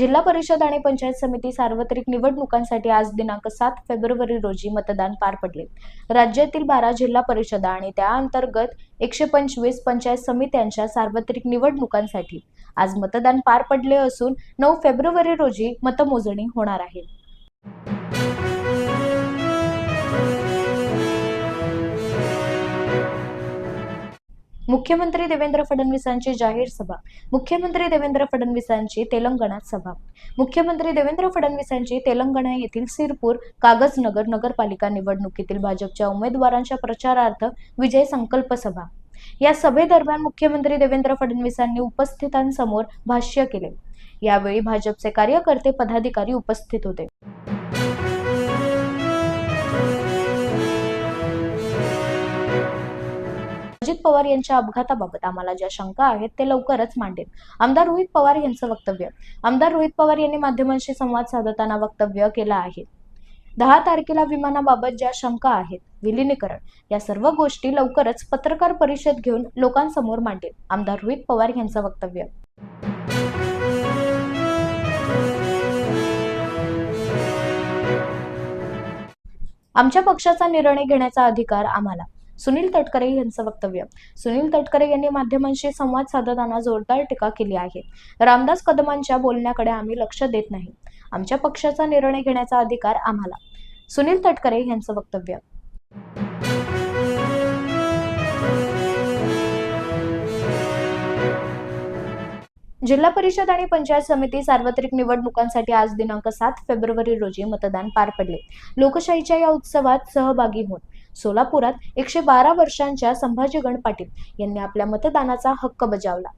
जिल्हा परिषद आणि पंचायत समिती सार्वत्रिक निवडणुकांसाठी आज दिनांक 7 फेब्रुवारी रोजी मतदान पार पडले। राज्यातील 12 जिल्हा परिषदा आणि त्या अंतर्गत 125 पंचायत समित्यांच्या सार्वत्रिक निवडणुकांसाठी आज मतदान पार पडले असून 9 फेब्रुवारी रोजी मतमोजणी होणार आहे। मुख्यमंत्री देवेंद्र फडणवीसांची जाहीर सभा। मुख्यमंत्री देवेंद्र फडणवीसांची तेलंगणात सभा। मुख्यमंत्री देवेंद्र फडणवीसांची तेलंगणा येथील सिरपूर कागजनगर नगरपालिका निवडणुकीतील भाजपच्या उमेदवारांच्या प्रचारार्थ विजय संकल्प सभा। या सभेदरम्यान मुख्यमंत्री देवेंद्र फडणवीसांनी उपस्थितांसमोर भाष्य केले। यावेळी भाजपचे कार्यकर्ते पदाधिकारी उपस्थित होते। अजित पवार यांच्या अपघाताबाबत आम्हाला ज्या शंका आहेत ते लवकरच मांडेल। आमदार रोहित पवार यांचं वक्तव्य। आमदार रोहित पवार यांनी माध्यमांशी संवाद साधताना वक्तव्य केलं आहे। 10 तारखेला विमानाबाबत ज्या शंका आहेत, विलीनीकरण या सर्व गोष्टी लवकरच पत्रकार परिषद घेऊन लोकांसमोर मांडेल। आमदार रोहित पवार यांचं वक्तव्य। आमच्या पक्षाचा निर्णय घेण्याचा अधिकार आम्हाला। सुनील तटकरे यांचं वक्तव्य। सुनील तटकरे यांनी माध्यमांशी संवाद साधताना जोरदार टीका केली आहे। रामदास कदमांच्या बोलण्याकडे आम्ही लक्ष देत नाही। आमच्या पक्षाचा निर्णय घेण्याचा अधिकार आम्हाला। सुनील तटकरे यांचं वक्तव्य। जिल्हा परिषद आणि पंचायत समिती सार्वत्रिक निवडणुकांसाठी आज दिनांक 7 फेब्रुवारी रोजी मतदान पार पडले। लोकशाहीच्या या उत्सवात सहभागी होत सोलापुरात 112 वर्षांच्या संभाजी गण पाटील यांनी आपल्या मतदानाचा हक्क बजावला।